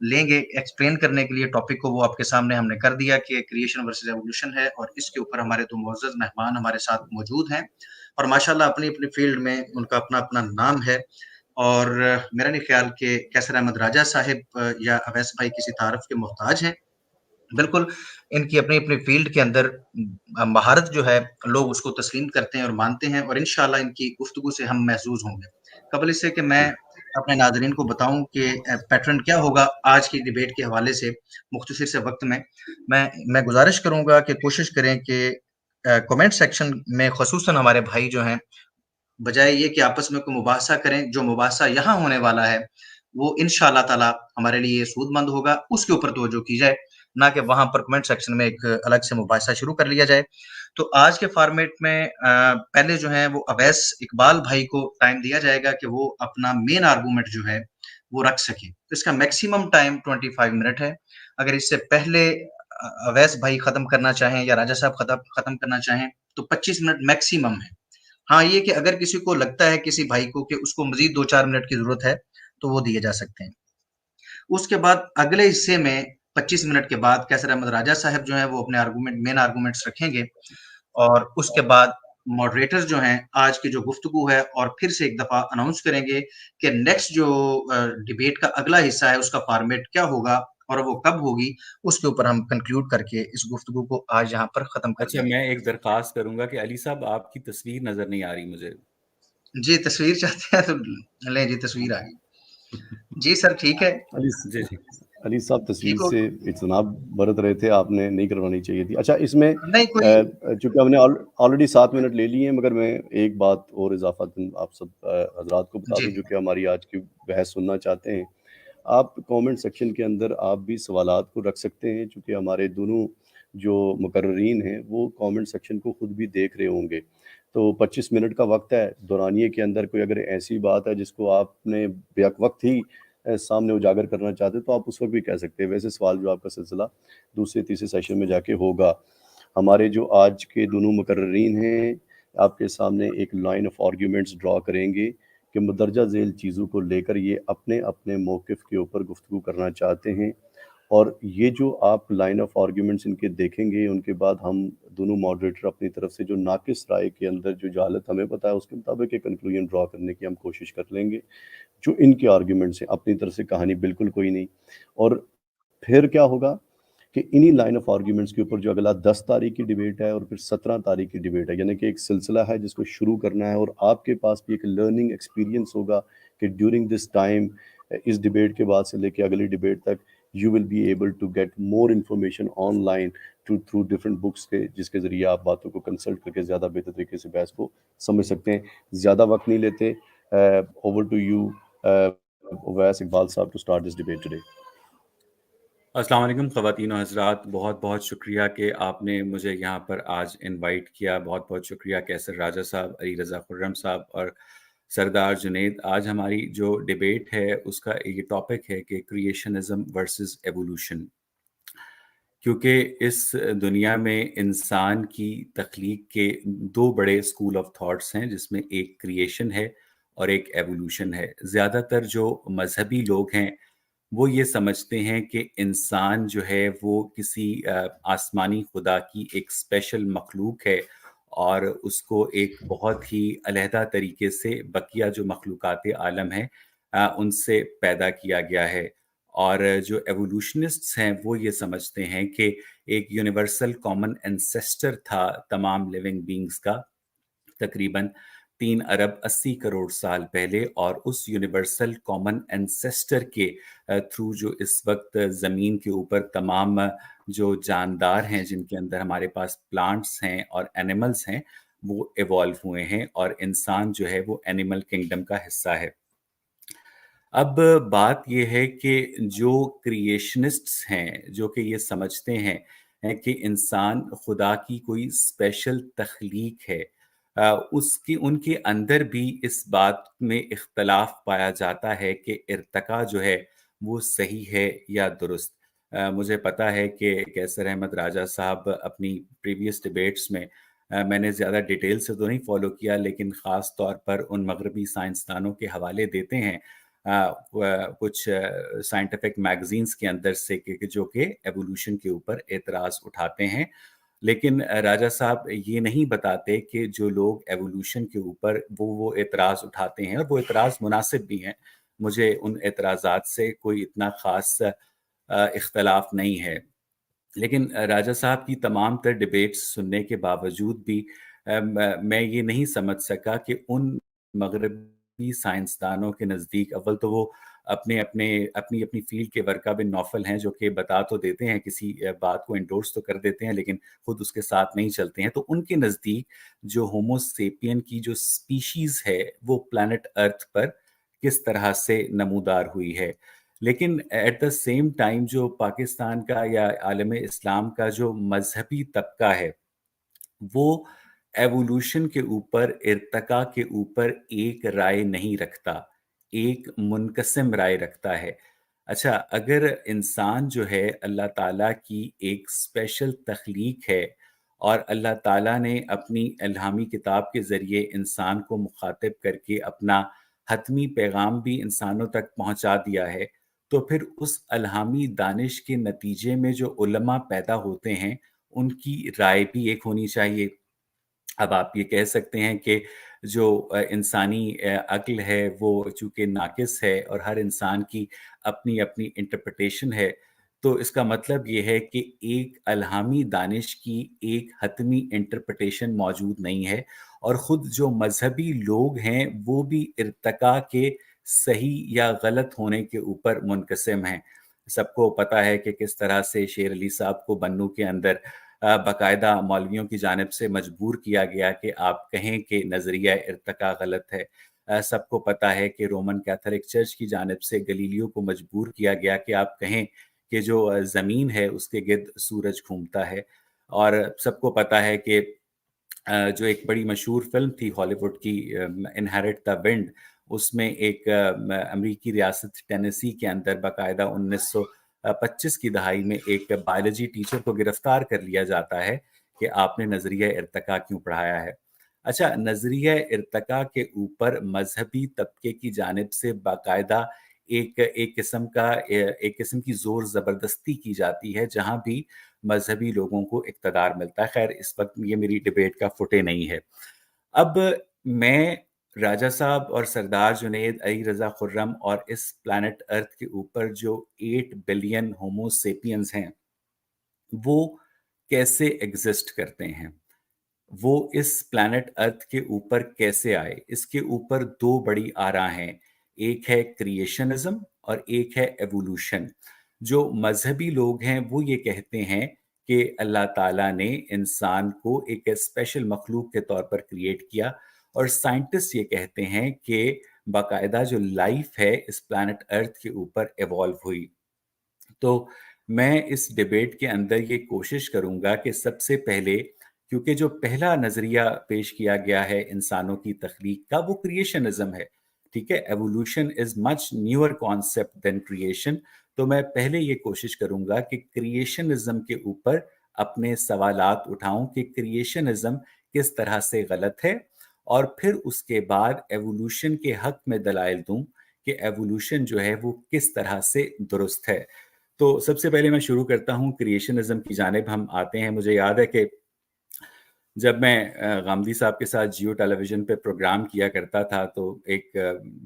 لیں گے ایکسپلین کرنے کے لیے ٹاپک کو، وہ آپ کے سامنے ہم نے کر دیا کہ کریشن ورسز ایوولوشن ہے، اور اس کے اوپر ہمارے دو معزز مہمان ہمارے ساتھ موجود ہیں، اور ماشاءاللہ اپنی اپنی فیلڈ میں ان کا اپنا اپنا نام ہے، اور میرا نہیں خیال کہ کیسر احمد راجہ صاحب یا اویس بھائی کسی تعارف کے محتاج ہیں، بالکل ان کی اپنی اپنی فیلڈ کے اندر مہارت جو ہے لوگ اس کو تسلیم کرتے ہیں اور مانتے ہیں، اور انشاءاللہ ان کی گفتگو سے ہم محظوظ ہوں گے۔ قبل اس سے کہ میں اپنے ناظرین کو بتاؤں کہ پیٹرن کیا ہوگا آج کی ڈیبیٹ کے حوالے سے، مختصر سے وقت میں گزارش کروں گا کہ کوشش کریں کہ کمنٹ سیکشن میں خصوصاً ہمارے بھائی جو ہیں، بجائے یہ کہ آپس میں کوئی مباحثہ کریں، جو مباحثہ یہاں ہونے والا ہے وہ انشاءاللہ تعالی ہمارے لیے سود مند ہوگا، اس کے اوپر توجہ کی جائے، نہ کہ وہاں پر کمنٹ سیکشن میں ایک الگ سے مباحثہ شروع کر لیا جائے۔ تو آج کے فارمیٹ میں پہلے جو ہیں وہ اویس اقبال بھائی کو ٹائم دیا جائے گا کہ وہ اپنا مین آرگومنٹ جو ہے وہ رکھ سکیں، اس کا میکسیمم ٹائم 25 منٹ ہے۔ اگر اس سے پہلے اویس بھائی ختم کرنا چاہیں یا راجہ صاحب ختم کرنا چاہیں تو 25 منٹ میکسیمم ہے۔ ہاں یہ کہ اگر کسی کو لگتا ہے کسی بھائی کو کہ اس کو مزید 2-4 منٹ کی ضرورت ہے تو وہ دیے جا سکتے ہیں۔ اس کے بعد اگلے حصے میں 25 منٹ کے بعد کیسر احمد راجہ صاحب جو ہیں وہ اپنے مین آرگومنٹس رکھیں گے، اور اس کے بعد ماڈریٹر جو ہیں آج کی جو گفتگو ہے اور پھر سے ایک دفعہ اناؤنس کریں گے کہ نیکسٹ جو ڈیبیٹ کا اگلا حصہ ہے اس کا فارمیٹ کیا ہوگا اور وہ کب ہوگی، اس کے اوپر ہم کنکلوڈ کر کے اس گفتگو کو آج یہاں پر ختم کر اچھا، دیں گے۔ میں ایک درخواست کروں گا کہ علی صاحب آپ کی تصویر نظر نہیں آ رہی مجھے۔ جی تصویر چاہتے ہیں تو لیں جی، تصویر آ گئی جی سر، ٹھیک ہے جی جی علی صاحب تصویر ٹھیک ہو، سے اجتناب برت رہے تھے، آپ نے نہیں کروانی چاہیے تھی۔ اچھا اس میں نہیں کوئی چونکہ ہم نے آلریڈی 7 منٹ لے لیے ہیں، مگر میں ایک بات اور اضافہ آپ سب حضرات کو بتا جی دوں جو کہ ہماری آج کی بحث سننا چاہتے ہیں۔ آپ کامنٹ سیکشن کے اندر آپ بھی سوالات کو رکھ سکتے ہیں، چونکہ ہمارے دونوں جو مقررین ہیں وہ کامنٹ سیکشن کو خود بھی دیکھ رہے ہوں گے۔ تو 25 منٹ کا وقت ہے، دورانیے کے اندر کوئی اگر ایسی بات ہے جس کو آپ نے بیک وقت ہی سامنے اجاگر کرنا چاہتے تو آپ اس وقت بھی کہہ سکتے ہیں۔ ویسے سوال جو آپ کا سلسلہ دوسرے تیسرے سیشن میں جا کے ہوگا۔ ہمارے جو آج کے دونوں مقررین ہیں آپ کے سامنے ایک لائن آف آرگیومنٹس ڈرا کریں گے کہ مندرجہ ذیل چیزوں کو لے کر یہ اپنے اپنے موقف کے اوپر گفتگو کرنا چاہتے ہیں، اور یہ جو آپ لائن آف آرگیومنٹس ان کے دیکھیں گے ان کے بعد ہم دونوں ماڈریٹر اپنی طرف سے جو ناقص رائے کے اندر جو جہالت ہمیں پتہ ہے اس کے مطابق ایک کنکلوژن ڈرا کرنے کی ہم کوشش کر لیں گے۔ جو ان کے آرگیومنٹس ہیں اپنی طرف سے کہانی بالکل کوئی نہیں، اور پھر کیا ہوگا کہ انہی لائن آف آرگیومنٹس کے اوپر جو اگلا 10 تاریخ کی ڈیبیٹ ہے اور پھر 17 تاریخ کی ڈیبیٹ ہے، یعنی کہ ایک سلسلہ ہے جس کو شروع کرنا ہے، اور آپ کے پاس بھی ایک لرننگ ایکسپیرینس ہوگا کہ ڈیورنگ دس ٹائم اس ڈیبیٹ کے بعد سے لے کے اگلی ڈیبیٹ تک you will be able to get more information online through different books کے جس کے ذریعے آپ باتوں کو کنسلٹ کر کے زیادہ بہتر طریقے سے بحث کو سمجھ سکتے ہیں۔ زیادہ وقت نہیں لیتے، over to you Owais Iqbal صاحب to start this debate today۔ السلام علیکم خواتین و حضرات، بہت بہت شکریہ کہ آپ نے مجھے یہاں پر آج انوائٹ کیا۔ بہت بہت شکریہ کیسر راجہ صاحب، علی رضا خرم صاحب اور سردار جنید۔ آج ہماری جو ڈیبیٹ ہے اس کا یہ ٹاپک ہے کہ کریشنزم ورسز ایوولوشن، کیونکہ اس دنیا میں انسان کی تخلیق کے دو بڑے اسکول آف تھاٹس ہیں، جس میں ایک کریشن ہے اور ایک ایوولوشن ہے۔ زیادہ تر جو مذہبی لوگ ہیں وہ یہ سمجھتے ہیں کہ انسان جو ہے وہ کسی آسمانی خدا کی ایک اسپیشل مخلوق ہے، اور اس کو ایک بہت ہی علیحدہ طریقے سے بقیہ جو مخلوقات عالم ہیں ان سے پیدا کیا گیا ہے۔ اور جو ایوولوشنسٹس ہیں وہ یہ سمجھتے ہیں کہ ایک یونیورسل کامن انسیسٹر تھا تمام لیونگ بینگز کا، تقریباً 3 ارب 80 کروڑ سال پہلے، اور اس یونیورسل کامن انسیسٹر کے تھرو جو اس وقت زمین کے اوپر تمام جو جاندار ہیں جن کے اندر ہمارے پاس پلانٹس ہیں اور اینیملز ہیں وہ ایوالو ہوئے ہیں، اور انسان جو ہے وہ اینیمل کنگڈم کا حصہ ہے۔ اب بات یہ ہے کہ جو کریشنسٹس ہیں جو کہ یہ سمجھتے ہیں کہ انسان خدا کی کوئی اسپیشل تخلیق ہے، ان کے اندر بھی اس بات میں اختلاف پایا جاتا ہے کہ ارتقا جو ہے وہ صحیح ہے یا درست۔ مجھے پتا ہے کہ کیسر احمد راجہ صاحب اپنی پریویس ڈیبیٹس میں میں نے زیادہ ڈیٹیل سے تو نہیں فالو کیا، لیکن خاص طور پر ان مغربی سائنسدانوں کے حوالے دیتے ہیں کچھ سائنٹیفک میگزینس کے اندر سے جو کہ ایوولوشن کے اوپر اعتراض اٹھاتے ہیں. لیکن راجہ صاحب یہ نہیں بتاتے کہ جو لوگ ایوولوشن کے اوپر وہ اعتراض اٹھاتے ہیں اور وہ اعتراض مناسب بھی ہیں, مجھے ان اعتراضات سے کوئی اتنا خاص اختلاف نہیں ہے, لیکن راجہ صاحب کی تمام تر ڈیبیٹس سننے کے باوجود بھی میں یہ نہیں سمجھ سکا کہ ان مغربی سائنسدانوں کے نزدیک اول تو وہ اپنی فیلڈ کے ورقہ بن نوفل ہیں جو کہ بتا تو دیتے ہیں, کسی بات کو انڈورس تو کر دیتے ہیں لیکن خود اس کے ساتھ نہیں چلتے ہیں. تو ان کے نزدیک جو ہومو سیپین کی جو سپیشیز ہے وہ پلانٹ ارتھ پر کس طرح سے نمودار ہوئی ہے. لیکن ایٹ دا سیم ٹائم جو پاکستان کا یا عالم اسلام کا جو مذہبی طبقہ ہے وہ ایوولوشن کے اوپر, ارتقاء کے اوپر ایک رائے نہیں رکھتا, ایک منقسم رائے رکھتا ہے. اچھا, اگر انسان جو ہے اللہ تعالیٰ کی ایک اسپیشل تخلیق ہے اور اللہ تعالیٰ نے اپنی الہامی کتاب کے ذریعے انسان کو مخاطب کر کے اپنا حتمی پیغام بھی انسانوں تک پہنچا دیا ہے, تو پھر اس الہامی دانش کے نتیجے میں جو علماء پیدا ہوتے ہیں ان کی رائے بھی ایک ہونی چاہیے. اب آپ یہ کہہ سکتے ہیں کہ جو انسانی عقل ہے وہ چونکہ ناقص ہے اور ہر انسان کی اپنی انٹرپریٹیشن ہے, تو اس کا مطلب یہ ہے کہ ایک الہامی دانش کی ایک حتمی انٹرپریٹیشن موجود نہیں ہے, اور خود جو مذہبی لوگ ہیں وہ بھی ارتقاء کے صحیح یا غلط ہونے کے اوپر منقسم ہیں. سب کو پتہ ہے کہ کس طرح سے شیر علی صاحب کو بنو کے اندر باقاعدہ مولویوں کی جانب سے مجبور کیا گیا کہ آپ کہیں کہ نظریہ ارتقاء غلط ہے. سب کو پتہ ہے کہ رومن کیتھولک چرچ کی جانب سے گلیلیو کو مجبور کیا گیا کہ آپ کہیں کہ جو زمین ہے اس کے گرد سورج گھومتا ہے. اور سب کو پتہ ہے کہ جو ایک بڑی مشہور فلم تھی ہالی ووڈ کی, انہیرٹ دا ونڈ, اس میں ایک امریکی ریاست ٹینیسی کے اندر باقاعدہ 1925 کی دہائی میں ایک بایولوجی ٹیچر کو گرفتار کر لیا جاتا ہے کہ آپ نے نظریہ ارتقاء کیوں پڑھایا ہے. اچھا, نظریہ ارتقاء کے اوپر مذہبی طبقے کی جانب سے باقاعدہ ایک قسم کی زور زبردستی کی جاتی ہے جہاں بھی مذہبی لوگوں کو اقتدار ملتا ہے. خیر, اس وقت یہ میری ڈیبیٹ کا فوٹے نہیں ہے. اب میں راجہ صاحب اور سردار جنید, علی رضا خرم اور اس پلانٹ ارتھ کے اوپر جو 8 بلین ہومو سیپینز ہیں وہ کیسے ایگزسٹ کرتے ہیں, وہ اس پلانٹ ارتھ کے اوپر کیسے آئے, اس کے اوپر 2 بڑی آراء ہیں. ایک ہے کریشنزم اور ایک ہے ایوولوشن. جو مذہبی لوگ ہیں وہ یہ کہتے ہیں کہ اللہ تعالیٰ نے انسان کو ایک اسپیشل مخلوق کے طور پر کریٹ کیا, اور سائنٹسٹ یہ کہتے ہیں کہ باقاعدہ جو لائف ہے اس پلانٹ ارتھ کے اوپر ایوالو ہوئی. تو میں اس ڈیبیٹ کے اندر یہ کوشش کروں گا کہ سب سے پہلے, کیونکہ جو پہلا نظریہ پیش کیا گیا ہے انسانوں کی تخلیق کا وہ کریشنزم ہے, ٹھیک ہے, ایوولوشن از مچ نیور کانسیپٹ دین کریشن. تو میں پہلے یہ کوشش کروں گا کہ کریشنزم کے اوپر اپنے سوالات اٹھاؤں کہ کریشنزم کس طرح سے غلط ہے, اور پھر اس کے بعد ایوولوشن کے حق میں دلائل دوں کہ ایوولوشن جو ہے وہ کس طرح سے درست ہے. تو سب سے پہلے میں شروع کرتا ہوں کریشنزم کی جانب ہم آتے ہیں. مجھے یاد ہے کہ جب میں غامدی صاحب کے ساتھ جیو ٹیلی ویژن پہ پروگرام کیا کرتا تھا تو ایک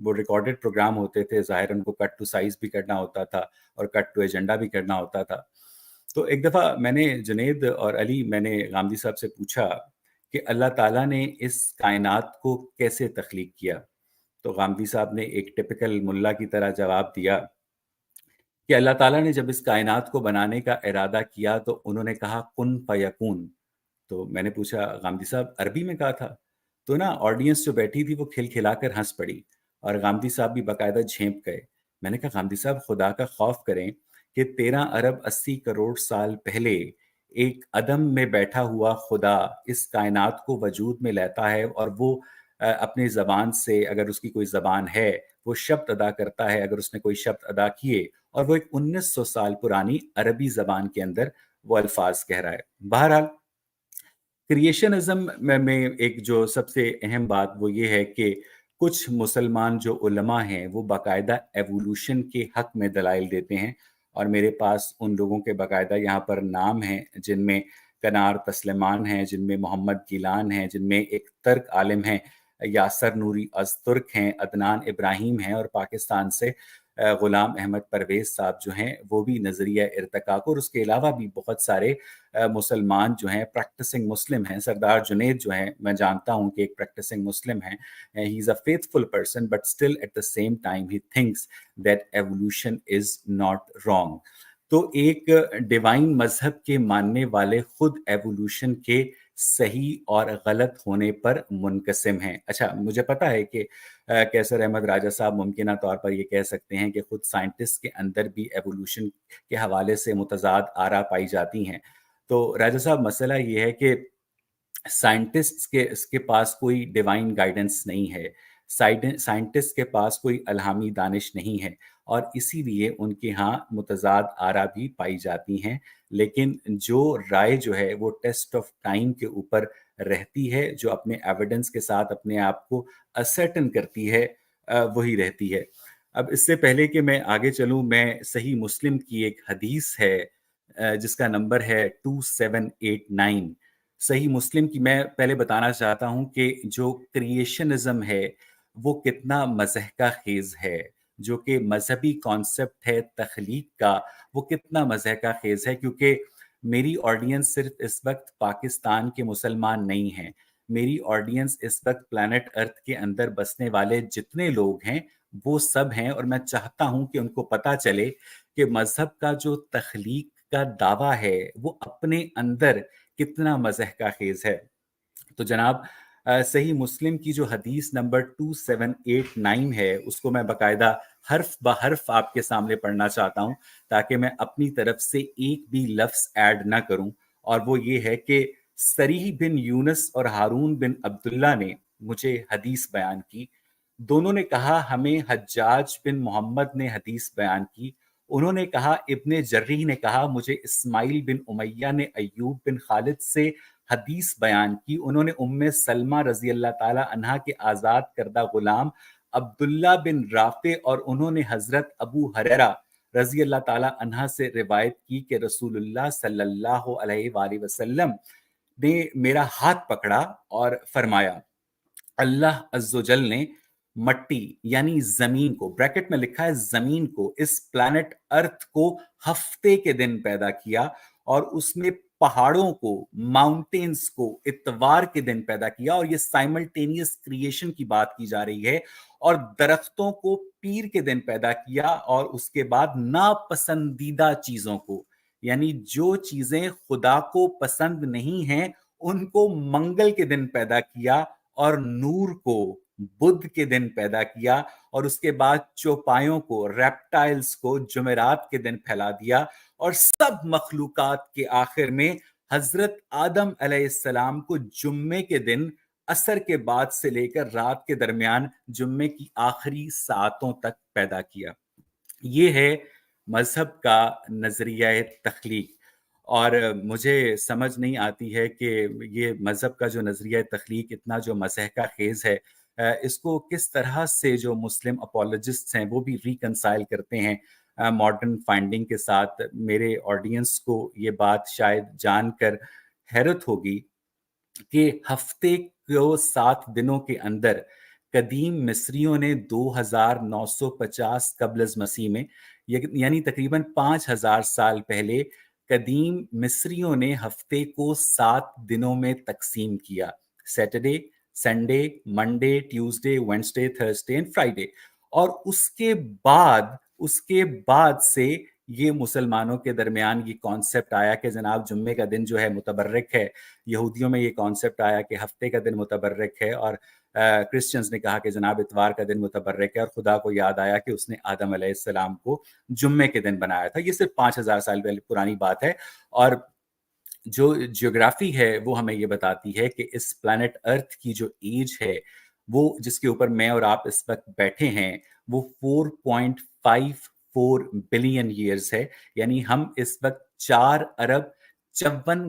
وہ ریکارڈڈ پروگرام ہوتے تھے, ظاہر ان کو کٹ ٹو سائز بھی کرنا ہوتا تھا اور کٹ ٹو ایجنڈا بھی کرنا ہوتا تھا. تو ایک دفعہ میں نے جنید اور علی, میں نے غامدی صاحب سے پوچھا کہ اللہ تعالیٰ نے اس کائنات کو کیسے تخلیق کیا. تو غامدی صاحب نے ایک ٹپیکل ملا کی طرح جواب دیا کہ اللہ تعالیٰ نے جب اس کائنات کو بنانے کا ارادہ کیا تو انہوں نے کہا کن فیکون. تو میں نے پوچھا غامدی صاحب عربی میں کہا تھا؟ تو نا آڈینس جو بیٹھی تھی وہ کھل کھلا کر ہنس پڑی اور غامدی صاحب بھی باقاعدہ جھینپ گئے. میں نے کہا غامدی صاحب خدا کا خوف کریں کہ 13 ارب 80 کروڑ سال پہلے ایک عدم میں بیٹھا ہوا خدا اس کائنات کو وجود میں لیتا ہے, اور وہ اپنی زبان سے, اگر اس کی کوئی زبان ہے, وہ شبد ادا کرتا ہے اگر اس نے کوئی شبد ادا کیے, اور وہ ایک 1900 سال پرانی عربی زبان کے اندر وہ الفاظ کہہ رہا ہے. بہرحال کریشنزم میں ایک جو سب سے اہم بات وہ یہ ہے کہ کچھ مسلمان جو علماء ہیں وہ باقاعدہ ایوولوشن کے حق میں دلائل دیتے ہیں، اور میرے پاس ان لوگوں کے باقاعدہ یہاں پر نام ہیں، جن میں کنار تسلیمان ہیں، جن میں محمد گیلان ہیں، جن میں ایک ترک عالم ہیں یاسر نوری ازترک ہیں، عدنان ابراہیم ہیں، اور پاکستان سے غلام احمد پرویز صاحب جو ہیں وہ بھی نظریہ ارتقا کو، اور اس کے علاوہ بھی بہت سارے مسلمان جو ہیں پریکٹسنگ مسلم ہیں. سردار جنید جو ہیں میں جانتا ہوں کہ ایک پریکٹسنگ مسلم ہیں. He is a faithful person but still at the same time he thinks that evolution is not wrong. تو ایک ڈیوائن مذہب کے ماننے والے خود ایوولوشن کے صحیح اور غلط ہونے پر منقسم ہیں. اچھا مجھے پتا ہے کہ کیسر احمد راجہ صاحب ممکنہ طور پر یہ کہہ سکتے ہیں کہ خود سائنٹسٹ کے اندر بھی ایوولوشن کے حوالے سے متضاد آراء پائی جاتی ہیں. تو راجہ صاحب مسئلہ یہ ہے کہ سائنٹسٹ کے اس کے پاس کوئی ڈیوائن گائیڈنس نہیں ہے، سائنٹسٹ کے پاس کوئی الہامی دانش نہیں ہے، اور اسی لیے ان کے ہاں متضاد آراء بھی پائی جاتی ہیں. لیکن جو رائے جو ہے وہ ٹیسٹ آف ٹائم کے اوپر رہتی ہے، جو اپنے ایویڈنس کے ساتھ اپنے آپ کو اسرٹن کرتی ہے وہی رہتی ہے. اب اس سے پہلے کہ میں آگے چلوں، میں صحیح مسلم کی ایک حدیث ہے جس کا نمبر ہے 2789. صحیح مسلم کی میں پہلے بتانا چاہتا ہوں کہ جو کریشنزم ہے وہ کتنا مضحکہ خیز ہے، جو کہ مذہبی کانسیپٹ ہے تخلیق کا، وہ کتنا مضحکہ خیز ہے. کیونکہ میری آڈینس صرف اس وقت پاکستان کے مسلمان نہیں ہیں، میری آڈینس اس وقت پلانٹ ارتھ کے اندر بسنے والے جتنے لوگ ہیں وہ سب ہیں، اور میں چاہتا ہوں کہ ان کو پتہ چلے کہ مذہب کا جو تخلیق کا دعویٰ ہے وہ اپنے اندر کتنا مضحکہ خیز ہے. تو جناب صحیح مسلم کی جو حدیث نمبر 2789 ہے اس کو میں باقاعدہ حرف بحرف آپ کے سامنے پڑھنا چاہتا ہوں تاکہ میں اپنی طرف سے ایک بھی لفظ ایڈ نہ کروں. اور وہ یہ ہے کہ سریح بن یونس اور ہارون بن عبداللہ نے مجھے حدیث بیان کی. دونوں نے کہا ہمیں حجاج بن محمد نے حدیث بیان کی. انہوں نے کہا ابن جریح نے کہا مجھے اسماعیل بن امیہ نے ایوب بن خالد سے حدیث بیان کی. انہوں نے ام سلمہ رضی اللہ تعالی عنہا کے آزاد کردہ غلام عبداللہ بن رافع اور انہوں نے حضرت ابو ہریرہ رضی اللہ تعالی عنہ سے روایت کی کہ رسول اللہ صلی اللہ علیہ وآلہ وسلم نے میرا ہاتھ پکڑا اور فرمایا اللہ عز و جل نے مٹی یعنی زمین کو، بریکٹ میں لکھا ہے زمین کو، اس پلانٹ ارتھ کو ہفتے کے دن پیدا کیا، اور اس میں پہاڑوں کو، ماؤنٹینز کو اتوار کے دن پیدا کیا، اور یہ سائملٹینیس کریشن کی بات کی جا رہی ہے. اور درختوں کو پیر کے دن پیدا کیا، اور اس کے بعد ناپسندیدہ چیزوں کو، یعنی جو چیزیں خدا کو پسند نہیں ہیں ان کو منگل کے دن پیدا کیا، اور نور کو بدھ کے دن پیدا کیا، اور اس کے بعد چوپایوں کو، ریپٹائلز کو جمعرات کے دن پھیلا دیا، اور سب مخلوقات کے آخر میں حضرت آدم علیہ السلام کو جمعے کے دن عصر کے بعد سے لے کر رات کے درمیان جمعے کی آخری ساعتوں تک پیدا کیا. یہ ہے مذہب کا نظریہ تخلیق. اور مجھے سمجھ نہیں آتی ہے کہ یہ مذہب کا جو نظریہ تخلیق اتنا جو مضحکہ خیز ہے اس کو کس طرح سے جو مسلم اپولوجسٹس ہیں وہ بھی ریکنسائل کرتے ہیں ماڈرن فائنڈنگ کے ساتھ. میرے آڈینس کو یہ بات شاید جان کر حیرت ہوگی کہ ہفتے کو 7 دنوں کے اندر قدیم مصریوں نے 2950 قبل از مسیح میں، یعنی تقریباً 5000 سال پہلے، قدیم مصریوں نے ہفتے کو 7 دنوں میں تقسیم کیا: Saturday, Sunday, Monday, Tuesday, Wednesday, Thursday and Friday. اور اس کے بعد سے یہ مسلمانوں کے درمیان یہ کانسیپٹ آیا کہ جناب جمعے کا دن جو ہے متبرک ہے. یہودیوں میں یہ کانسیپٹ آیا کہ ہفتے کا دن متبرک ہے، اور کرسچنز نے کہا کہ جناب اتوار کا دن متبرک ہے، اور خدا کو یاد آیا کہ اس نے آدم علیہ السلام کو جمعے کے دن بنایا تھا. یہ صرف 5000 سال پہلے پرانی بات ہے. اور جو جیوگرافی ہے وہ ہمیں یہ بتاتی ہے کہ اس پلانٹ ارتھ کی جو ایج ہے وہ جس کے اوپر میں اور آپ اس وقت بیٹھے ہیں وہ 4.54 بلین ایئرز ہے. یعنی ہم اس وقت 4 ارب 54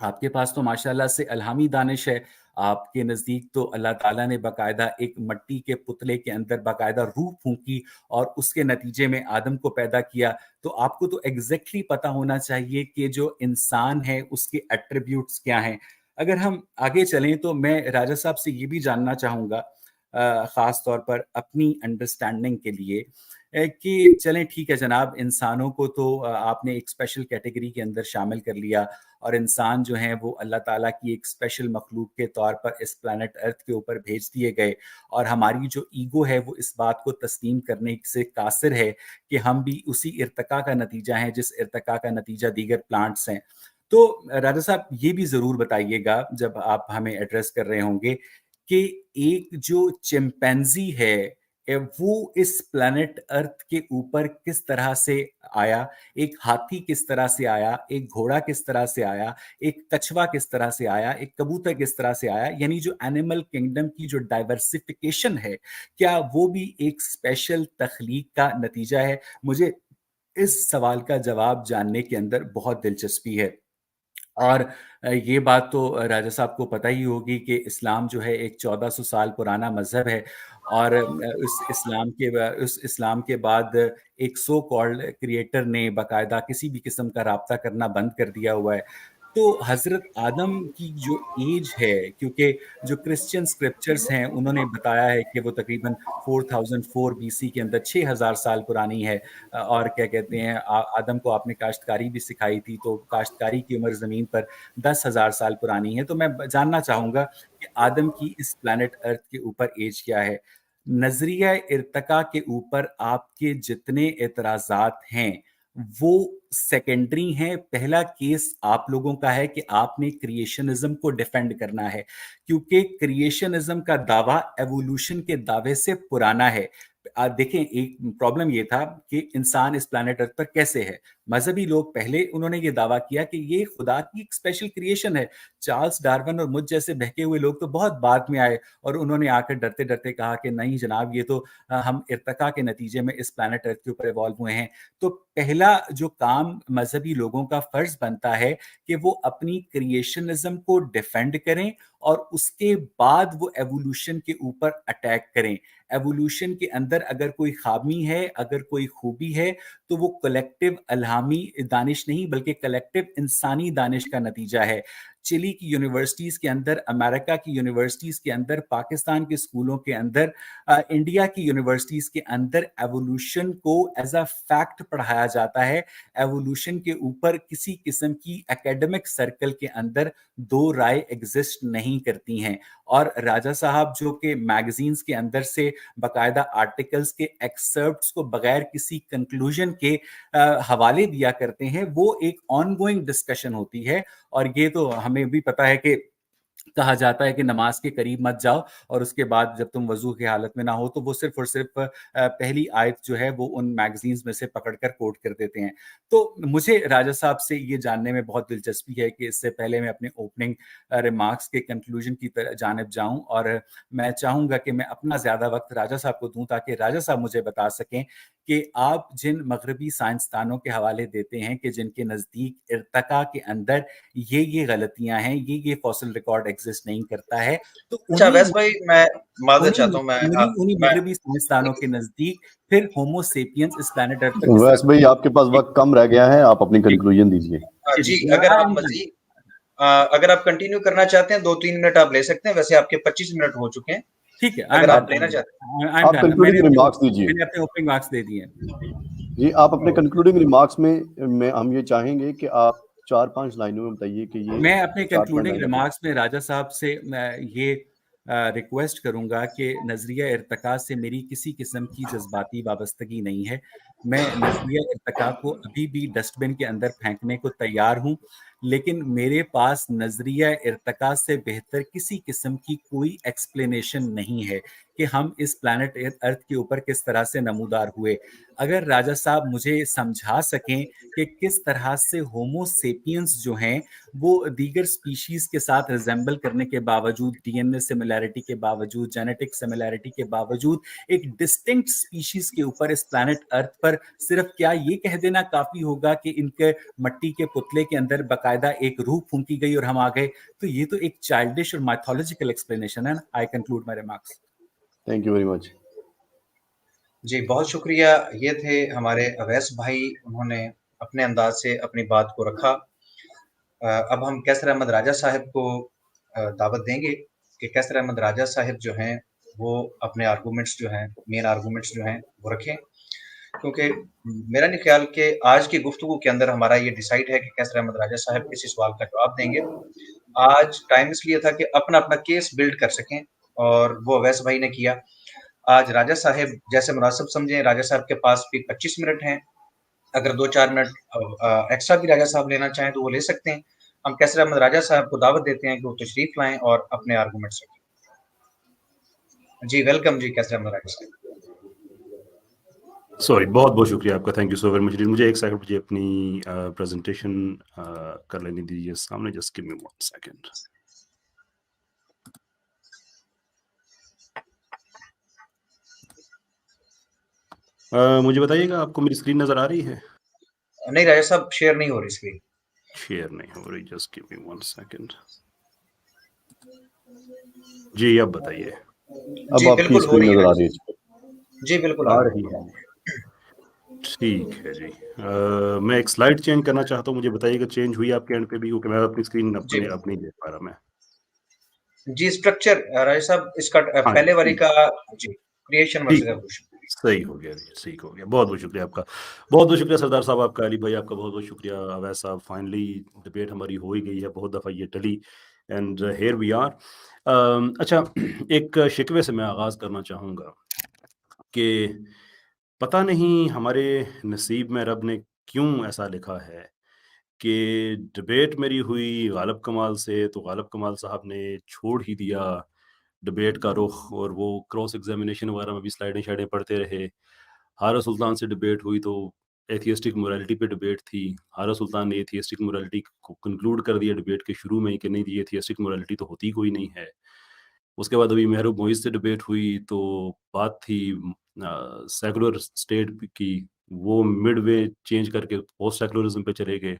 آپ کے پاس تو ماشاءاللہ سے الہامی دانش ہے. آپ کے نزدیک تو اللہ تعالیٰ نے باقاعدہ ایک مٹی کے پتلے کے اندر باقاعدہ روح پھونکی اور اس کے نتیجے میں آدم کو پیدا کیا. تو آپ کو تو ایگزیکٹلی پتا ہونا چاہیے کہ جو انسان ہے اس کے ایٹریبیوٹس کیا ہیں. اگر ہم آگے چلیں تو میں راجہ صاحب سے یہ بھی جاننا چاہوں گا خاص طور پر اپنی انڈرسٹینڈنگ کے لیے کہ چلیں ٹھیک ہے جناب، انسانوں کو تو آپ نے ایک اسپیشل کیٹیگری کے اندر شامل کر لیا، اور انسان جو ہیں وہ اللہ تعالیٰ کی ایک اسپیشل مخلوق کے طور پر اس پلانٹ ارتھ کے اوپر بھیج دیے گئے، اور ہماری جو ایگو ہے وہ اس بات کو تسلیم کرنے سے قاصر ہے کہ ہم بھی اسی ارتقاء کا نتیجہ ہیں جس ارتقاء کا نتیجہ دیگر پلانٹس ہیں. تو راجہ صاحب یہ بھی ضرور بتائیے گا جب آپ ہمیں ایڈریس کر رہے ہوں گے کہ ایک جو چمپینزی ہے وہ اس پلانٹ ارتھ کے اوپر کس طرح سے آیا، ایک ہاتھی کس طرح سے آیا، ایک گھوڑا کس طرح سے آیا، ایک کچھوا کس طرح سے آیا، ایک کبوتر کس طرح سے آیا، یعنی جو اینیمل کنگڈم کی جو ڈائیورسفیکیشن ہے کیا وہ بھی ایک اسپیشل تخلیق کا نتیجہ ہے؟ مجھے اس سوال کا جواب جاننے کے اندر بہت دلچسپی ہے. اور یہ بات تو راجہ صاحب کو پتہ ہی ہوگی کہ اسلام جو ہے ایک 1400 سال پرانا مذہب ہے، اور اس اسلام کے بعد ایک سو کالڈ کریٹر نے باقاعدہ کسی بھی قسم کا رابطہ کرنا بند کر دیا ہوا ہے. تو حضرت آدم کی جو ایج ہے، کیونکہ جو کرسچن اسکرپچرز ہیں انہوں نے بتایا ہے کہ وہ تقریباً 4004 BC کے اندر 6000 سال پرانی ہے. اور کیا کہتے ہیں، آدم کو آپ نے کاشتکاری بھی سکھائی تھی، تو کاشتکاری کی عمر زمین پر 10,000 سال پرانی ہے. تو میں جاننا چاہوں گا کہ آدم کی اس پلانٹ ارتھ کے اوپر ایج کیا ہے. نظریہ ارتقاء کے اوپر آپ کے جتنے اعتراضات ہیں وہ سیکنڈری ہیں. پہلا کیس آپ لوگوں کا ہے کہ آپ نے کریشنزم کو ڈیفینڈ کرنا ہے، کیونکہ کریشنزم کا دعویٰ ایوولوشن کے دعوے سے پرانا ہے. دیکھیں، ایک پرابلم یہ تھا کہ انسان اس پلانٹ ارتھ پر کیسے ہے. مذہبی لوگ پہلے انہوں نے یہ دعویٰ کیا کہ یہ خدا کی ایک اسپیشل کریشن ہے. چارلس ڈارون اور مجھ جیسے بہکے ہوئے لوگ تو بہت بعد میں آئے اور انہوں نے آ کر ڈرتے ڈرتے کہا کہ نہیں جناب، یہ تو ہم ارتقاء کے نتیجے میں اس پلانٹ ارتھ کے اوپر ایوالو ہوئے ہیں. تو پہلا جو کام مذہبی لوگوں کا فرض بنتا ہے کہ وہ اپنی کریشنزم کو ڈیفینڈ کریں اور اس کے بعد وہ ایوولوشن کے اوپر اٹیک کریں. ایوولوشن کے اندر اگر کوئی خامی ہے، اگر کوئی خوبی ہے، تو وہ کلیکٹیو الہامی دانش نہیں بلکہ کلیکٹیو انسانی دانش کا نتیجہ ہے. چلی کی یونیورسٹیز کے اندر، امریکہ کی یونیورسٹیز کے اندر، پاکستان کے اسکولوں کے اندر، انڈیا کی یونیورسٹیز کے اندر ایوولوشن کو ایز اے فیکٹ پڑھایا جاتا ہے. ایوولوشن کے اوپر کسی قسم کی ایکیڈمک سرکل کے اندر دو رائے ایگزسٹ نہیں کرتی ہیں. اور راجہ صاحب جو کہ میگزینز کے اندر سے باقاعدہ آرٹیکلز کے ایکسرپٹس کو بغیر کسی کنکلوژن کے حوالے دیا کرتے ہیں، وہ ایک آن گوئنگ ڈسکشن ہوتی ہے. اور یہ تو ہمیں بھی پتہ ہے کہ کہا جاتا ہے کہ نماز کے قریب مت جاؤ، اور اس کے بعد جب تم وضو کی حالت میں نہ ہو تو وہ صرف اور صرف پہلی آیت جو ہے وہ ان میگزینز میں سے پکڑ کر کوٹ کر دیتے ہیں. تو مجھے راجہ صاحب سے یہ جاننے میں بہت دلچسپی ہے کہ اس سے پہلے میں اپنے اوپننگ ریمارکس کے کنکلوژن کی جانب جاؤں، اور میں چاہوں گا کہ میں اپنا زیادہ وقت راجہ صاحب کو دوں تاکہ راجہ صاحب مجھے بتا سکیں کہ آپ جن مغربی سائنسدانوں کے حوالے دیتے ہیں کہ جن کے نزدیک ارتقاء کے اندر یہ غلطیاں ہیں، یہ فوسل ریکارڈ ایگزسٹ نہیں کرتا ہے، تو اچھا ویس بھائی، میں معذرت چاہتا ہوں، انہی مغربی سائنسدانوں کے نزدیک پھر ہومو سیپینز اس پلانٹ ارتھ پر ویس بھائی آپ کے پاس وقت کم رہ گیا ہے، آپ اپنی کنکلوژن دیجیے. جی، اگر آپ مزید اگر آپ کنٹینیو کرنا چاہتے ہیں 2-3 منٹ آپ لے سکتے ہیں. ویسے آپ کے 25 منٹ ہو چکے ہیں. ٹھیک ہے، اگر آپ لینا چاہتے ہیں آپ کنکلوڈنگ ریمارکس دیجیے. میں نے اپنے اوپننگ مارکس دے دیے ہیں. جی، آپ اپنے کنکلوڈنگ ریمارکس میں ہم یہ چاہیں گے کہ آپ 4-5 لائنوں میں بتائیے کہ یہ. میں اپنے کنکلوڈنگ ریمارکس میں راجہ صاحب سے یہ ریکویسٹ کروں گا کہ نظریہ ارتقاء سے میری کسی قسم کی جذباتی وابستگی نہیں ہے. میں نظریہ ارتقاء کو ابھی بھی ڈسٹ بن کے اندر پھینکنے کو تیار ہوں، لیکن میرے پاس نظریہ ارتقاء سے بہتر کسی قسم کی کوئی ایکسپلینیشن نہیں ہے کہ ہم اس پلانٹ ارتھ کے اوپر کس طرح سے نمودار ہوئے. اگر راجہ صاحب مجھے سمجھا سکیں کہ کس طرح سے ہومو سیپینز جو ہیں وہ دیگر سپیشیز کے ساتھ ریزمبل کرنے کے باوجود، ڈی این اے سملیرٹی کے باوجود، جینیٹک سملیرٹی کے باوجود ایک ڈسٹنکٹ سپیشیز کے اوپر اس پلانٹ ارتھ پر صرف کیا یہ کہہ دینا کافی ہوگا کہ ان کے مٹی کے پتلے کے اندر باقاعدہ ایک روح پھونکی گئی اور ہم آ گئے. تو یہ تو ایک چائلڈش اور مائتھولوجیکل ایکسپلینیشن ہے. I conclude my remarks. Thank you very much. جی بہت شکریہ. یہ تھے ہمارے اویس بھائی، انہوں نے اپنے انداز سے اپنی بات کو رکھا. اب ہم کیسر احمد راجہ صاحب کو دعوت دیں گے کہ کیسر احمد راجہ صاحب جو ہیں وہ اپنے آرگومنٹس جو ہیں، مین آرگومنٹس جو ہیں وہ رکھیں، کیونکہ میرا نہیں خیال کہ آج کی گفتگو کے اندر ہمارا یہ ڈیسائیڈ ہے کہ کیسر احمد راجہ صاحب کسی سوال کا جواب دیں گے. آج ٹائم اس لیے تھا کہ اپنا اپنا کیس بلڈ کر سکیں، اور وہ اویس بھائی نے کیا. آج راجہ صاحب جیسے مناسب سمجھیں. راجہ صاحب کے پاس بھی 25 منٹ ہیں، اگر 2-4 منٹ ایکسٹرا بھی راجہ صاحب لینا چاہیں تو وہ لے سکتے ہیں. ہم کیسر احمد راجہ صاحب کو دعوت دیتے ہیں کہ وہ تشریف لائیں اور اپنے آرگومنٹس رکھیں. جی ویلکم جی کیسر احمد راجہ صاحب. سوری، بہت بہت شکریہ آپ کا. Thank you so very much. مجھے ایک سیکنڈ مجھے اپنی پریزنٹیشن کر لینے دیجیے سامنے. جسٹ گیو می 1 سیکنڈ. مجھے بتائیے گا آپ کو میری اسکرین نظر آ رہی ہے؟ نہیں راجہ صاحب شیئر نہیں ہو رہی اسکرین. شیئر نہیں ہو رہی. جسٹ گیو می 1 سیکنڈ. جی اب بتائیے. اب جی آپ کی بالکل ہو اسکرین رہی نظر آ ہے. رہی ہے؟ جی بالکل آ رہی ہے. ٹھیک ہے جی. میں ایک سلائڈ چینج کرنا چاہتا ہوں. مجھے بتائیے گا چینج ہوئی آپ کے اینڈ پہ بھی؟ کیونکہ میں اپنی اسکرین جی اپنی دیکھ پا رہا. میں جی اسٹرکچر راجہ صاحب اس کا ہاں پہلے والی ٹھیک کا جی کریشن ٹھیک ورسز ہے. ایوولوشن. صحیح ہو گیا جی. ٹھیک ہو گیا. بہت بہت شکریہ آپ کا. بہت بہت شکریہ سردار صاحب آپ کا. علی بھائی آپ کا بہت بہت شکریہ. اویس صاحب فائنلی ڈبیٹ ہماری ہو ہی گئی ہے. بہت دفعہ یہ ٹلی اینڈ ہیئر وی آر. اچھا، ایک شکوے سے میں آغاز کرنا چاہوں گا کہ پتہ نہیں ہمارے نصیب میں رب نے کیوں ایسا لکھا ہے کہ ڈبیٹ میری ہوئی غالب کمال سے، تو غالب کمال صاحب نے چھوڑ ہی دیا ڈبیٹ کا رخ، اور وہ کراس ایگزامینیشن وغیرہ میں بھی سلائڈیں پڑھتے رہے. حارث سلطان سے ڈبیٹ ہوئی تو ایتھیسٹک مورالٹی پہ ڈبیٹ تھی. حارث سلطان نے ایتھیسٹک مورالٹی کو کنکلوڈ کر دیا ڈبیٹ کے شروع میں ہی کہ نہیں یہ ایتھیسٹک مورالٹی تو ہوتی کوئی نہیں ہے. اس کے بعد ابھی محروب معیز سے ڈبیٹ ہوئی تو بات تھی سیکولر اسٹیٹ کی. وہ مڈ وے چینج کر کے پوسٹ سیکولرزم پہ چلے گئے.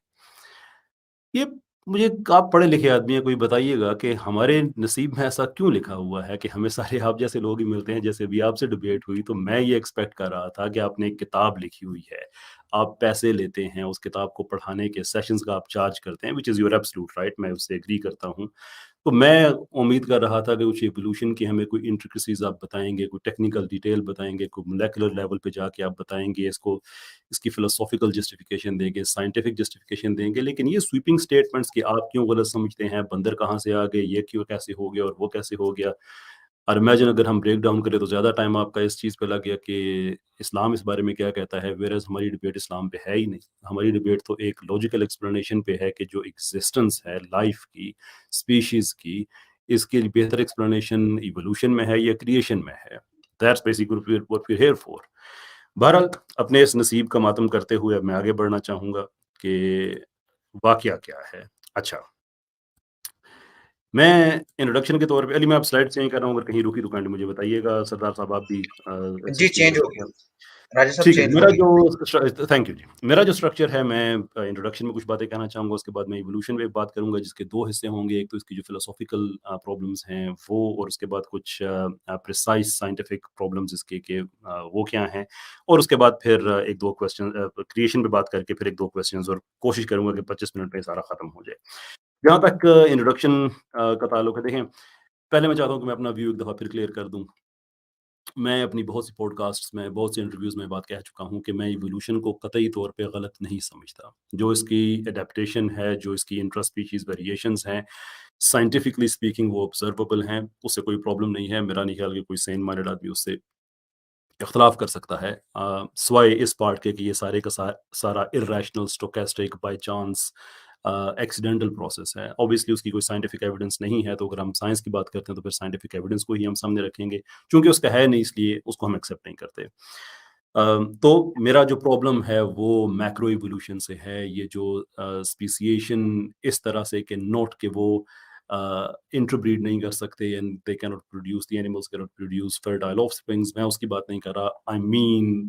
یہ مجھے، آپ پڑھے لکھے آدمی ہیں، کوئی بتائیے گا کہ ہمارے نصیب میں ایسا کیوں لکھا ہوا ہے کہ ہمیں سارے آپ جیسے لوگ ہی ملتے ہیں. جیسے بھی آپ سے ڈبیٹ ہوئی تو میں یہ ایکسپیکٹ کر رہا تھا کہ آپ نے ایک کتاب لکھی ہوئی ہے، آپ پیسے لیتے ہیں اس کتاب کو پڑھانے کے، سیشنز کا آپ چارج کرتے ہیں، وچ از یور ایبسولوٹ رائٹ. میں اس سے ایگری کرتا ہوں. تو میں امید کر رہا تھا کہ کچھ ایوولوشن کی ہمیں کوئی انٹریکسیز آپ بتائیں گے، کوئی ٹیکنیکل ڈیٹیل بتائیں گے، کوئی مولیکولر لیول پہ جا کے آپ بتائیں گے اس کی فلسافیکل جسٹیفیکیشن دیں گے، سائنٹیفک جسٹیفیکیشن دیں گے. لیکن یہ سویپنگ سٹیٹمنٹس کہ آپ کیوں غلط سمجھتے ہیں، بندر کہاں سے آ گئے، یہ کیوں کیسے ہو گیا اور وہ کیسے ہو گیا. اور امیجن اگر ہم بریک ڈاؤن کریں تو زیادہ ٹائم آپ کا اس چیز پہ لگ گیا کہ اسلام اس بارے میں کیا کہتا ہے. ویئرز ہماری ڈبیٹ اسلام پہ ہے ہی نہیں. ہماری ڈبیٹ تو ایک لاجیکل ایکسپلینیشن پہ ہے کہ جو ایگزسٹنس ہے لائف کی، اسپیشیز کی، اس کے بہتر ایکسپلینیشن ایوولوشن میں ہے یا کریشن میں ہے. That's basically what we are here for. بہرحال اپنے اس نصیب کا ماتم کرتے ہوئے اب میں آگے بڑھنا چاہوں گا کہ واقعہ کیا ہے. اچھا، میں انٹروڈکشن کے طور پہ، علی میں آپ سلائڈ چینج کر رہا ہوں، اگر کہیں روکی تو کائنڈلی مجھے بتائیے گا. سردار صاحب آپ بھی جی اسسٹ چینج کیجیے ہوگی گا. راجہ صاحب، ٹھیک ہے. چینج میرا ہوگی. جو تھینک یو جی. میرا جو اسٹرکچر ہے، میں انٹروڈکشن میں کچھ باتیں کہنا چاہوں گا، اس کے بعد میں ایوولوشن پہ بات کروں گا جس کے 2 حصے ہوں گے. ایک تو اس کی جو فلسافیکل پرابلمس ہیں وہ، اور اس کے بعد کچھ پریسائز سائنٹیفک پرابلمس اس کے کہ وہ کیا ہیں. اور اس کے بعد پھر 1-2 کویسچن کریشن پہ بات کر کے پھر 1-2 کویسچنز، اور کوشش کروں گا کہ 25 منٹ پہ سارا ختم ہو جائے. جہاں تک انٹروڈکشن کا تعلق ہے، دیکھیں پہلے میں چاہتا ہوں کہ میں اپنا ویو ایک دفعہ پھر کلیئر کر دوں. میں اپنی بہت سی پوڈ کاسٹس میں، بہت سے انٹرویوز میں بات کہہ چکا ہوں کہ میں ایوولوشن کو قطعی طور پہ غلط نہیں سمجھتا. جو اس کی اڈیپٹیشن ہے، جو اس کی انٹرا اسپیشیز ویریشنز ہیں، سائنٹیفکلی اسپیکنگ وہ آبزرویبل ہیں، اس سے کوئی پرابلم نہیں ہے. میرا نہیں خیال کہ کوئی سین مائنڈڈ آدمی اس سے اختلاف کر سکتا ہے، سوائے اس پارٹ کے کہ یہ سارے کا سارا irrational, stochastic, by chance, accidental process ہے. اوبیسلی اس کی کوئی سائنٹیفک ایویڈنس نہیں ہے، تو اگر ہم سائنس کی بات کرتے ہیں تو پھر سائنٹیفک ایویڈنس کو ہی ہم سامنے رکھیں گے. چونکہ اس کا ہے نہیں، اس لیے اس کو ہم ایکسیپٹ نہیں کرتے. تو میرا جو پرابلم ہے وہ میکرو ایوولوشن سے ہے. یہ جو اسپیسیشن اس طرح سے کہ نوٹ کہ وہ انٹربریڈ نہیں کر سکتے، اینڈ دے کی ناٹ پروڈیوس، دی اینیملز کی not produce fertile of springs. میں اس کی بات نہیں کر رہا. آئی مین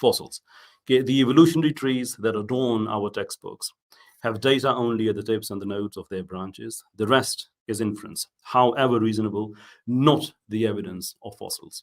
fossils. Okay, the evolutionary trees that adorn our textbooks have data only at the tips and the nodes of their branches. The rest is inference, however reasonable, not the evidence of fossils.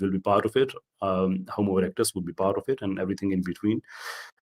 will be part of it, Homo erectus will be part of it, and everything in between.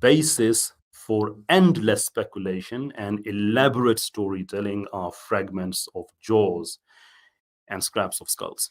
basis for endless speculation and elaborate storytelling, are fragments of jaws and scraps of skulls.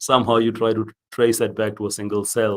somehow you try to trace that back to a single cell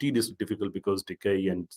tedious difficult because decay and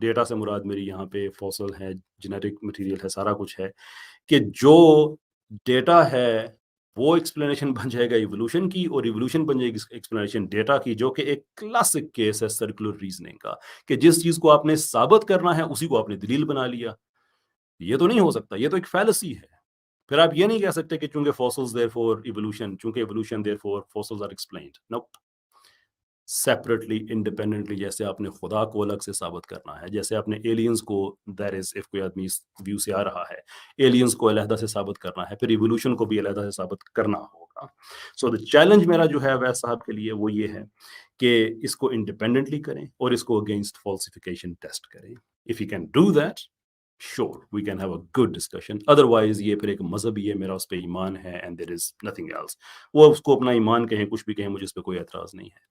data سے مراد میری یہاں پہ fossil ہے, genetic material ہے, سارا کچھ ہے, کہ جو ڈیٹا ہے وہ ایکسپلینیشن بن جائے گا ایوولوشن کی, اور ایوولوشن بن جائے گی ایکسپلینیشن ڈیٹا کی, جو کہ ایک کلاسک کیس ہے سرکولر ریزننگ کا, کہ جس چیز کو آپ نے ثابت کرنا ہے اسی کو آپ نے دلیل بنا لیا. یہ تو نہیں ہو سکتا, یہ تو ایک فیلسی ہے. پھر آپ یہ نہیں کہہ سکتے کہ چونکہ فوسلز دیر فور ایوولوشن, چونکہ evolution therefore fossils are explained. No, separately independently, جیسے آپ نے خدا کو الگ سے ثابت کرنا ہے, جیسے آپ نے ایلینز کو, دیٹ از اف کوئی آدمی اس ویو سے آ رہا ہے, ایلینز کو علیحدہ سے ثابت کرنا ہے, پھر ایوولوشن کو بھی علیحدہ سے ثابت کرنا ہوگا. سو دا چیلنج میرا جو ہے اویس صاحب کے لیے وہ یہ ہے کہ اس کو انڈیپینڈنٹلی کریں اور اس کو اگینسٹ فالسیفیکیشن ٹیسٹ کریں. If you can do that, sure, we can have a good discussion. Otherwise یہ پھر ایک مذہبی ہے, میرا اس پہ ایمان ہے, and there is nothing else. وہ اس کو اپنا ایمان کہیں, کچھ بھی کہیں, مجھے اس پہ کوئی اعتراض نہیں ہے.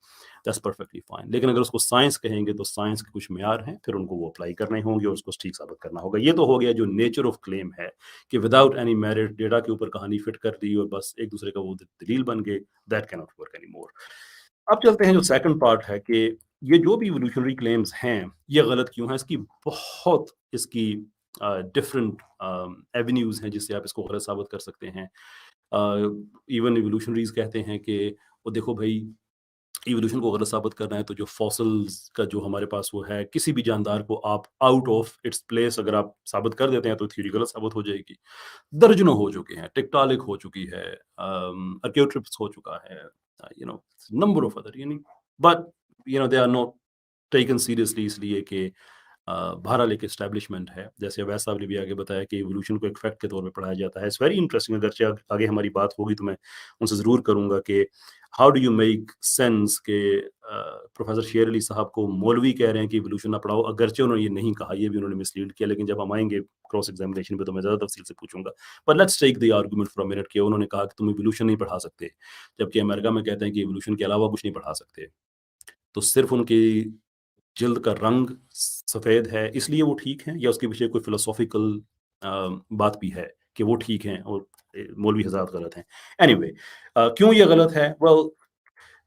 That's perfectly fine. لیکن اگر اس کو سائنس کہیں گے تو سائنس کے کچھ معیار ہیں, پھر ان کو وہ اپلائی کرنے ہوں گے اور اس کو ٹھیک ثابت کرنا ہوگا. یہ تو ہو گیا جو نیچر آف کلیم ہے, کہ وداؤٹ اینی میرٹ ڈیٹا کے اوپر کہانی فٹ کر دی اور بس ایک دوسرے کا وہ دلیل بن گئے. That cannot work anymore. اب چلتے ہیں جو سیکنڈ پارٹ ہے, کہ یہ جو بھی ایوولوشنری کلیمز ہیں یہ غلط کیوں ہیں. اس کی بہت اس کی ڈفرنٹ ایونیوز ہیں جس سے آپ اس کو غلط ثابت کر سکتے ہیں. ایون ایوولوشنریز کہتے ہیں کہ وہ دیکھو بھائی, ایوولوشن کو غلط ثابت کرنا ہے تو جو فاسلز کا جو ہمارے پاس وہ ہے, کسی بھی جاندار کو آپ آؤٹ آف اٹس پلیس اگر آپ ثابت کر دیتے ہیں تو تھیوری غلط ثابت ہو جائے گی. درجنوں ہو چکے ہیں, ٹکٹالک ہو چکی ہے, ارکیوٹرپس ہو چکا ہے, number of other, but they are not taken seriously, اس لیے کہ بہرحال ایک اسٹیبلشمنٹ ہے. جیسے اویس صاحب نے بھی آگے بتایا کہ ایوولوشن کو ایک فیکٹ کے طور پہ پڑھایا جاتا ہے. It's very interesting. اگرچہ آگے ہماری بات ہوگی تو میں ان سے ضرور کروں گا کہ how do you make sense کہ پروفیسر شیر علی صاحب کو مولوی کہہ رہے ہیں کہ ایوولوشن نہ پڑھاؤ. اگرچہ انہوں نے یہ نہیں کہا, یہ بھی انہوں نے مسلیڈ کیا, لیکن جب ہم آئیں گے کراس ایگزامینیشن پہ تو میں زیادہ تفصیل سے پوچھوں گا. پر let's take the argument for a minute, کہ انہوں نے کہا کہ تم ایوولوشن نہیں پڑھا سکتے, جبکہ امریکہ میں کہتے ہیں کہ ایوولوشن کے علاوہ کچھ نہیں پڑھا سکتے. تو صرف ان کی جلد کا رنگ سفید ہے اس لیے وہ ٹھیک ہیں, یا اس کے پیچھے کوئی فلسافیکل بات بھی ہے کہ وہ ٹھیک ہیں اور مولوی حضرات غلط ہیں؟ اینی وے, کیوں یہ غلط ہے؟ ویل,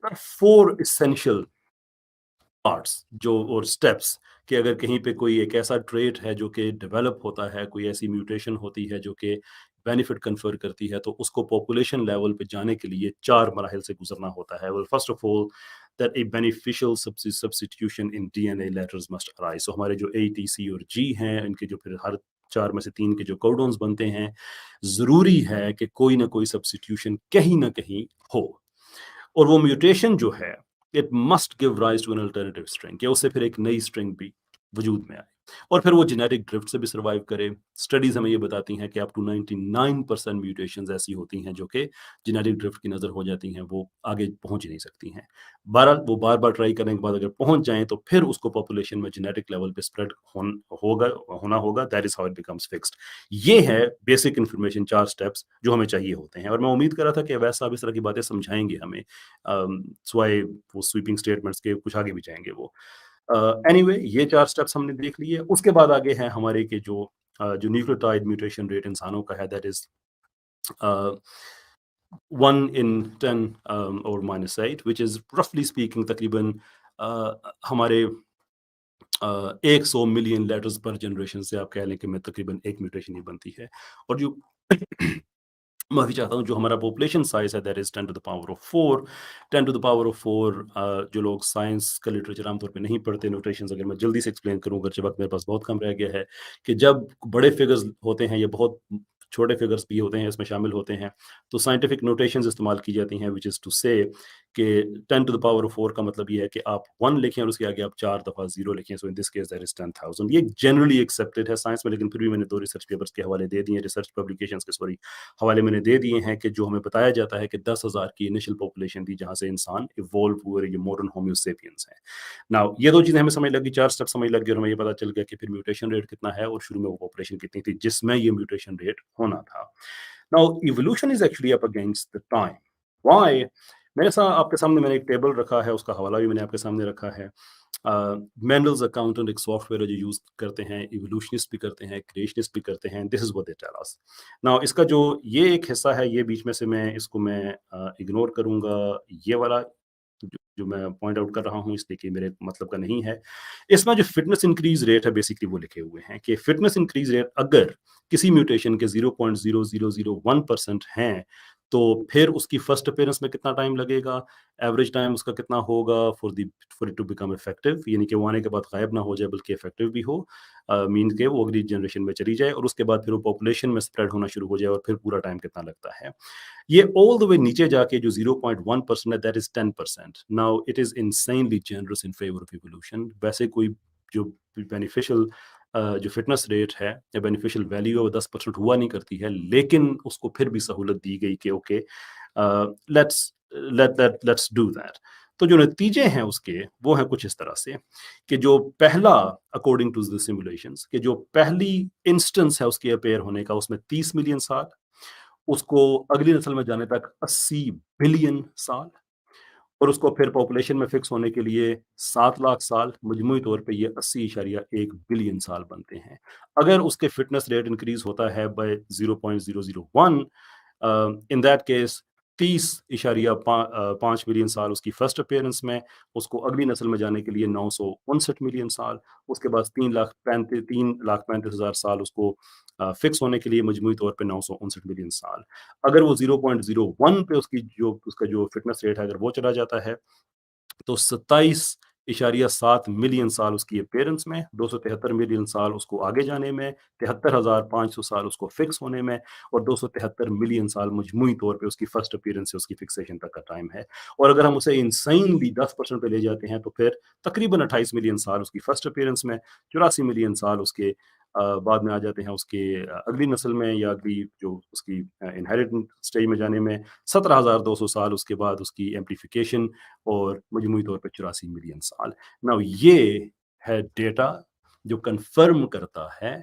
4 essential parts جو اور اسٹیپس, کہ اگر کہیں پہ کوئی ایک ایسا ٹریٹ ہے جو کہ ڈیولپ ہوتا ہے, کوئی ایسی میوٹیشن ہوتی ہے جو کہ بینیفٹ کنفر کرتی ہے, تو اس کو پاپولیشن لیول پہ جانے کے لیے 4 مراحل سے گزرنا ہوتا ہے. well, first of all that a beneficial substitution in DNA letters must arise. So ہمارے جو A, T, C اور G ہیں, ان کے جو پھر ہر 4 میں سے 3 کے جو کوڈونز بنتے ہیں, ضروری ہے کہ کوئی نہ کوئی سبسٹیٹیوشن کہیں نہ کہیں ہو, اور وہ میوٹیشن جو ہے it must give rise to an alternative string, کہ اس سے پھر ایک نئی اسٹرنگ بھی وجود میں آئے, اور پھر وہ جینیٹک ڈرفٹ سے بھی سروائیو کرے. اسٹڈیز ہمیں یہ بتاتی ہیں کہ اپ ٹو 99% میوٹیشنز ایسی ہوتی ہیں جو کہ جینیٹک ڈرفٹ کی نظر ہو جاتی ہیں, وہ آگے پہنچ ہی نہیں سکتی ہیں. بہرحال وہ بار بار ٹرائی کرنے کے بعد اگر پہنچ جائیں تو پھر اس کو پاپولیشن میں جینیٹک لیول پہ اسپریڈ ہونا ہوگا. That is how it becomes fixed. یہ ہے بیسک انفارمیشن, 4 اسٹیپس جو ہمیں چاہیے ہوتے ہیں, اور میں امید کر رہا تھا کہ اویس صاحب اس طرح کی باتیں سمجھائیں گے ہمیں, سوائے وہ سویپنگ اسٹیٹمنٹس کے کچھ آگے بھی جائیں گے وہ. اینی وے, یہ 4 اسٹیپس ہم نے دیکھ لیے. اس کے بعد آگے ہیں ہمارے کہ جو نیوکلیوٹائڈ میوٹیشن ریٹ انسانوں کا ہے, that is 1 in 10 or -8, which is roughly speaking تقریباً ہمارے 100 ملین لیٹرز پر جنریشن سے آپ کہہ لیں کہ میں تقریباً ایک میوٹیشن ہی بنتی ہے. اور جو معافی چاہتا ہوں, جو ہمارا پاپولیشن سائز ہے that is 10 to the power of 4. 10 to the power of 4 جو لوگ سائنس کا لٹریچر عام طور پہ نہیں پڑھتے, نوٹیشنز اگر میں جلدی سے ایکسپلین کروں, اگرچہ وقت میرے پاس بہت کم رہ گیا ہے, کہ جب بڑے فگرز ہوتے ہیں یا بہت چھوٹے فگرز بھی ہوتے ہیں اس میں شامل ہوتے ہیں, تو سائنٹیفک نوٹیشنز استعمال کی جاتی ہیں, which is to say کہ 10 to the power of 4 کا مطلب یہ ہے کہ آپ 1 لکھیں اور اس کے آگے آپ 4 دفعہ 0 لکھیں. So in this case that is 10,000. یہ جنرلی ایکسیپٹڈ ہے سائنس میں, لیکن پھر بھی میں نے 2 ریسرچ پیپرز کے حوالے دے دیے ہیں, ریسرچ پبلیکیشنز کے حوالے میں نے دے دیے ہیں, کہ جو ہمیں بتایا جاتا ہے کہ 10,000 کی انیشل پاپولیشن تھی جہاں سے انسان ایوولو ہوئے, یہ ماڈرن ہومیوسیپینس ہیں. ناؤ یہ 2 چیزیں ہمیں سمجھ لگ گئی, 4 اسٹیپ سمجھ لگ گئے, اور ہمیں یہ پتا چل گیا کہ پھر میوٹیشن ریٹ کتنا ہے اور شروع میں وہ پاپولیشن کتنی تھی جس میں یہ میوٹیشن ریٹ ہونا تھا. Now evolution is actually up against the time. Why? میرے ساتھ آپ کے سامنے میں نے ایک ٹیبل رکھا ہے, اس کا حوالہ بھی میں نے آپ کے سامنے رکھا ہے. مینڈلز اکاؤنٹنٹ ایک سافٹ ویئر جو یوز کرتے ہیں, ایوولوشنسٹ بھی کرتے ہیں, کریشنسٹ بھی کرتے ہیں. دس از what they tell us. Now اس کا جو یہ ایک حصہ ہے, یہ بیچ میں سے میں اس کو میں اگنور کروں گا, یہ والا جو میں پوائنٹ آؤٹ کر رہا ہوں اس لیے کہ میرے مطلب کا نہیں ہے. اس میں جو فٹنس انکریز ریٹ ہے بیسکلی وہ لکھے ہوئے ہیں کہ فٹنس انکریز ریٹ اگر کسی میوٹیشن کے 0.0001% ہیں تو پھر اس کی فرسٹ اپیرنس میں کتنا ٹائم لگے گا, ایوریج ٹائم اس کا کتنا ہوگا for it to become effective, یعنی کہ وہ آنے کے بعد غائب نہ ہو جائے بلکہ افیکٹو بھی ہو, مین کہ وہ اگلی جنریشن میں چلی جائے, اور اس کے بعد پھر وہ پاپولیشن میں اسپریڈ ہونا شروع ہو جائے, اور پھر پورا ٹائم کتنا لگتا ہے. یہ آل دا وے نیچے جا کے جو 0.1% ہے that is 10%. Now it is insanely generous in favour of evolution. ویسے کوئی جو بینیفیشل جو فٹنس ریٹ ہے یا بینیفیشل ویلیو 10% ہوا نہیں کرتی ہے, لیکن اس کو پھر بھی سہولت دی گئی کہ اوکے لیٹس ڈو دیٹ. تو جو نتیجے ہیں اس کے وہ ہیں کچھ اس طرح سے کہ جو پہلا اکارڈنگ ٹو دی سیمولیشنز کہ جو پہلی انسٹنس ہے اس کے اپیئر ہونے کا اس میں 30 ملین سال, اس کو اگلی نسل میں جانے تک 80 بلین سال, اور اس کو پھر پاپولیشن میں فکس ہونے کے لیے 7 لاکھ سال, مجموعی طور پہ یہ 80.1 بلین سال بنتے ہیں. اگر اس کے فٹنس ریٹ انکریز ہوتا ہے by 0.001 in that case 30.5 million سال اس کی فرسٹ اپیئرنس میں, اس کو اگلی نسل میں جانے کے لیے 959 ملین سال, اس کے بعد 3,35,000 سال اس کو فکس ہونے کے لیے, مجموعی طور پہ 959 ملین سال. اگر وہ 0.01 پہ اس کا جو فٹنس ریٹ ہے اگر وہ چلا جاتا ہے تو 27.7 ملین سال اس کی اپیئرنس میں, 273 ملین سال اس کو آگے جانے میں, 73,500 سال اس کو فکس ہونے میں, اور 273 ملین سال مجموعی طور پہ اس کی فرسٹ اپیئرنس سے اس کی فکسیشن تک کا ٹائم ہے. اور اگر ہم اسے انسینلی 10% پہ لے جاتے ہیں تو پھر تقریباً 28 ملین سال اس کی فرسٹ اپیئرنس میں, 84 ملین سال اس کے بعد میں آ جاتے ہیں اس کے اگلی نسل میں یا اگلی جو اس کی انہیریٹنٹ اسٹیج میں جانے میں, 17,200 سال اس کے بعد اس کی ایمپلیفیکیشن, اور مجموعی طور پہ 84 ملین سال. نا یہ ہے ڈیٹا جو کنفرم کرتا ہے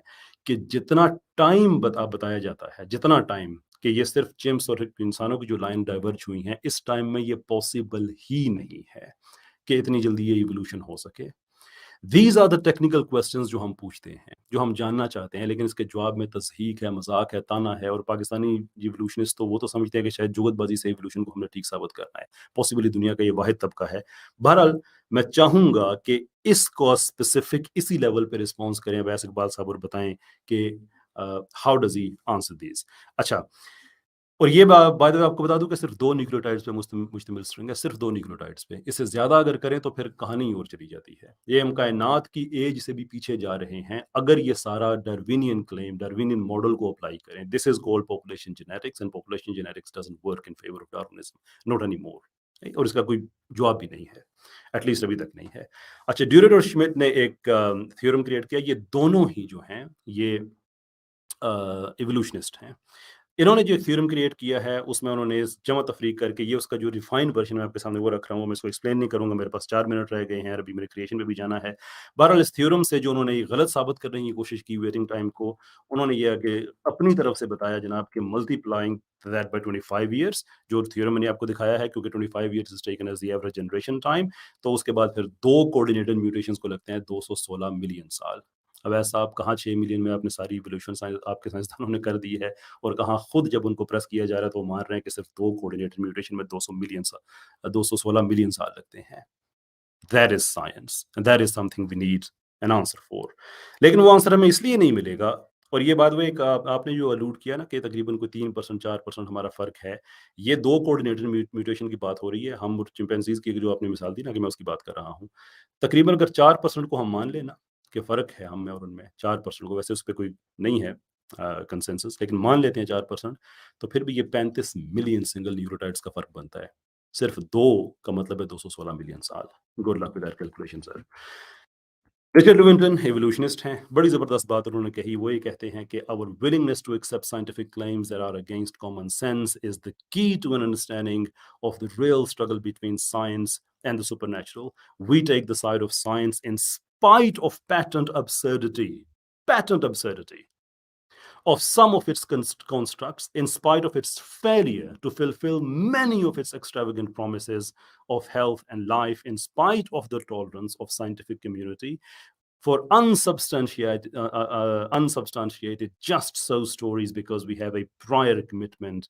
کہ جتنا ٹائم بتایا جاتا ہے, جتنا ٹائم کہ یہ صرف چمپس اور انسانوں کی جو لائن ڈائیورج ہوئی ہیں, اس ٹائم میں یہ پاسبل ہی نہیں ہے کہ اتنی جلدی یہ ایوولوشن ہو سکے. These are the technical questions جو ہم پوچھتے ہیں, جو ہم جاننا چاہتے ہیں, لیکن اس کے جواب میں تضحیک ہے, مذاق ہے, تانا ہے, اور پاکستانی ایوولوشنسٹ تو وہ تو سمجھتے ہیں کہ شاید جگت بازی سے ایوولوشن کو ہم نے ٹھیک ثابت کرنا ہے. پاسبلی دنیا کا یہ واحد طبقہ ہے. بہرحال میں چاہوں گا کہ اس کو اسپیسیفک اسی لیول پہ رسپانس کریں ویس اقبال صاحب, اور بتائیں کہ how does he answer these. اچھا, اور یہ بائی دا وے آپ کو بتا دوں کہ صرف 2 نیوکلیوٹائڈز پہ مشتمل اسٹرنگ ہے, صرف 2 نیوکلیوٹائڈز پہ. اس سے زیادہ اگر کریں تو پھر کہانی اور چلی جاتی ہے. یہ ہم کائنات کی ایج سے بھی پیچھے جا رہے ہیں اگر یہ سارا ڈاروینین کلیم, ڈاروینین ماڈل کو اپلائی کریں. This is called population genetics, and population genetics doesn't work in favour of Darwinism, not any more. اور اس کا کوئی جواب بھی نہیں ہے, ایٹ لیسٹ ابھی تک نہیں ہے. اچھا, ڈیورٹ اور شمٹ نے ایک تھیورم کریٹ کیا. یہ دونوں ہی جو ہیں یہ ایوولوشنسٹ ہیں. انہوں نے جو تھیورم کریٹ کیا ہے اس میں انہوں نے جمع تفریق کر کے, یہ اس کا جو ریفائنڈ ورژن میں آپ کے سامنے وہ رکھ رہا ہوں, میں اس کو ایکسپلین نہیں کروں گا, میرے پاس 4 منٹ رہ گئے ہیں, ابھی میرے کریشن پہ بھی جانا ہے. بہرحال اس تھیورم سے جو انہوں نے غلط ثابت کرنے کی کوشش کی ویٹنگ ٹائم کو, انہوں نے یہ کہ اپنی طرف سے بتایا جناب کہ multi plying that by 25 years, جو تھیورم میں نے آپ کو دکھایا ہے, کیونکہ 25 years is taken as the average generation time, تو اس کے بعد پھر 2 کوآرڈینیٹڈ میوٹیشنز کو لگتے ہیں 216 ملین سال. اب ایسا آپ کہاں 6 ملین میں آپ نے ساری ایوولوشن آپ کے سائنسدانوں نے کر دی ہے, اور کہاں خود جب ان کو پریس کیا جا رہا ہے تو وہ مان رہے ہیں کہ صرف 2 کوآرڈینیٹڈ میوٹیشن میں 216 ملین سال لگتے ہیں. That is science, and that is something we need an answer for. لیکن وہ آنسر ہمیں اس لیے نہیں ملے گا, اور یہ بات وہ ایک آپ نے جو الوڈ کیا نا کہ تقریباً کوئی 3% 4% ہمارا فرق ہے, یہ 2 کوآرڈینیٹڈ میوٹیشن کی بات ہو رہی ہے. ہم چمپینزیز کی جو آپ نے مثال دی نا کہ میں اس کی بات کر رہا ہوں, تقریباً اگر 4% کو ہم مان لیں نا کہ فرق ہے ہم میں اور ان میں 4% کو, ویسے اس پہ کوئی نہیں ہے کنسنسس, لیکن مان لیتے ہیں 4%, تو پھر بھی یہ 35 ملین سنگل نیوکلیوٹائڈز کا فرق بنتا ہے. صرف 2 کا مطلب ہے 216 ملین سال. Good luck with that calculation sir. Richard Lewontin evolutionist ہیں, بڑی زبردست بات انہوں نے کہی. وہ یہ کہتے ہیں کہ our willingness to accept scientific claims that are against common sense is the key to an understanding of the real struggle between science and the supernatural. We take the side of science in spite of patent absurdity of some of its constructs, in spite of its failure to fulfill many of its extravagant promises of health and life, in spite of the tolerance of scientific community. for unsubstantiated just so stories because we have a prior commitment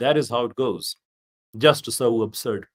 that is how it goes. Just so absurd,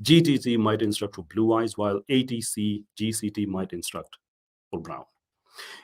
GTT might instruct for blue eyes while ATC GCT might instruct for brown.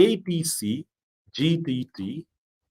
ATC GTT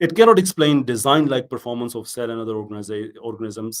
It cannot explain design-like performance of cell and other organisms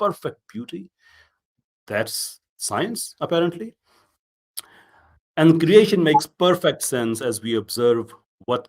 perfect beauty. That's science, apparently. And creation makes perfect sense as we observe what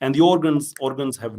And the organs have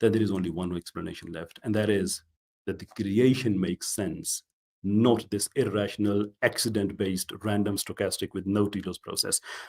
Then there is only one explanation left, and that is that the creation makes sense, not this irrational, accident-based, random, stochastic with no telos process.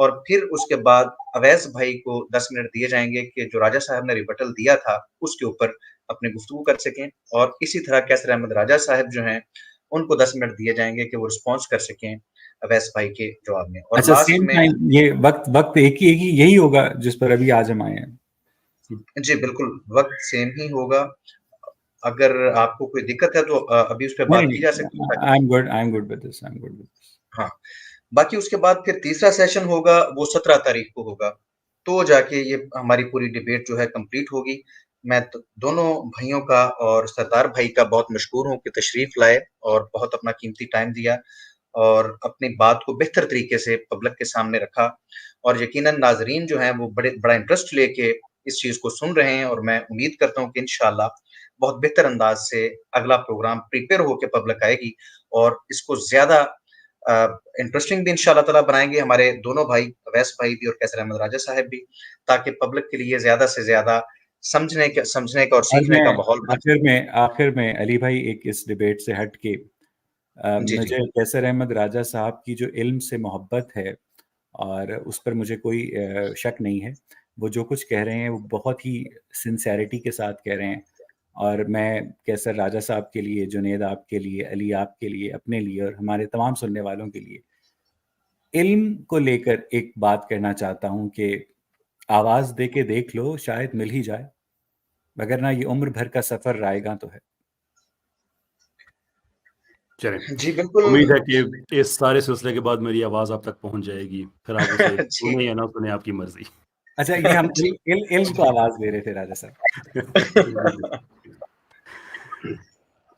اور پھر اس کے بعد اویس بھائی کو 10 minute دیے جائیں گے کہ جو راجہ صاحب نے ریبٹل دیا تھا اس کے اوپر اپنے گفتگو کر سکیں، اور اسی طرح کیسر احمد راجہ صاحب جو ہیں ان کو 10 منٹ دیے جائیں گے کہ وہ رسپانس کر سکیں اویس بھائی کے جواب میں. اور اچھا، لاسٹ سیم میں ٹائم یہ وقت ایک ہی یہی ہوگا جس پر ابھی آج ہم آئے ہیں؟ جی بالکل وقت سیم ہی ہوگا. اگر آپ کو کوئی دقت ہے تو ابھی اس پہ بات کی جا سکتی ہے. I'm good with this. ہاں، باقی اس کے بعد پھر تیسرا سیشن ہوگا وہ 17 تاریخ کو ہوگا، تو جا کے یہ ہماری پوری ڈیبیٹ جو ہے کمپلیٹ ہوگی. میں دونوں بھائیوں کا اور سردار بھائی کا بہت مشکور ہوں کہ تشریف لائے اور بہت اپنا قیمتی ٹائم دیا اور اپنی بات کو بہتر طریقے سے پبلک کے سامنے رکھا. اور یقیناً ناظرین جو ہیں وہ بڑا انٹرسٹ لے کے اس چیز کو سن رہے ہیں، اور میں امید کرتا ہوں کہ انشاءاللہ بہت بہتر انداز سے اگلا پروگرام پریپیئر ہو کے پبلک آئے گی، اور اس کو زیادہ انٹرسٹنگ بھی انشاءاللہ تعالیٰ بنائیں گے ہمارے دونوں بھائی اویس بھائی بھی اور کیسر احمد راجہ صاحب بھی، تاکہ پبلک کے لیے زیادہ سے زیادہ سمجھنے کا اور سیکھنے کا ماحول بنے. آخر میں علی بھائی ایک اس ڈیبیٹ سے ہٹ کے مجھے کیسر احمد راجہ صاحب کی جو علم سے محبت ہے اور اس پر مجھے کوئی شک نہیں ہے، وہ جو کچھ کہہ رہے ہیں وہ بہت ہی سنسیریٹی کے ساتھ کہہ رہے ہیں، اور میں کیسر راجہ صاحب کے لیے، جنید آپ کے لیے، علی آپ کے لیے، اپنے لیے اور ہمارے تمام سننے والوں کے لیے علم کو لے کر ایک بات کرنا چاہتا ہوں کہ آواز دے کے دیکھ لو، شاید مل ہی جائے، وگرنہ یہ عمر بھر کا سفر رائے گاں تو ہے. چلیں، جی بالکل. امید ہے کہ اس سارے سلسلے کے بعد میری آواز آپ تک پہنچ جائے گی، پھر آپ اسے سنیں یا نہ سنیں، آپ کی مرضی. اچھا، یہ ہم علم کو آواز دے رہے تھے راجہ صاحب.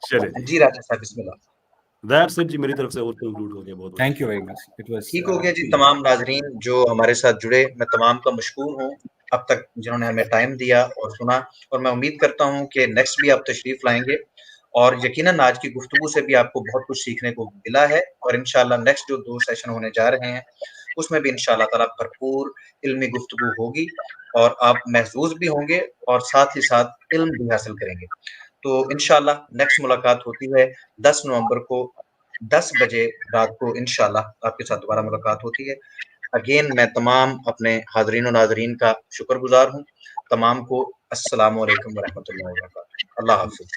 چلے جی راجہ صاحب بسم اللہ. That's it جی، میری طرف سے اور کنکلوڈ ہو گیا. بہت تھینک یو ویری مچ. ٹھیک ہو گیا جی. تمام ناظرین جو ہمارے ساتھ جڑے، میں تمام کا مشکور ہوں اب تک جنہوں نے ہمیں ٹائم دیا اور سنا، اور میں امید کرتا ہوں کہ نیکسٹ بھی آپ تشریف لائیں گے، اور یقیناً آج کی گفتگو سے بھی آپ کو بہت کچھ سیکھنے کو ملا ہے، اور انشاءاللہ نیکسٹ جو 2 سیشن ہونے جا رہے ہیں اس میں بھی انشاءاللہ تعالیٰ بھرپور علمی گفتگو ہوگی، اور آپ محظوظ بھی ہوں گے اور ساتھ ہی ساتھ علم بھی حاصل کریں گے. تو انشاءاللہ نیکسٹ ملاقات ہوتی ہے 10 نومبر کو 10 بجے رات کو، انشاءاللہ آپ کے ساتھ دوبارہ ملاقات ہوتی ہے. اگین میں تمام اپنے حاضرین و ناظرین کا شکر گزار ہوں. تمام کو السلام علیکم ورحمۃ اللہ وبرکاتہ. اللہ حافظ.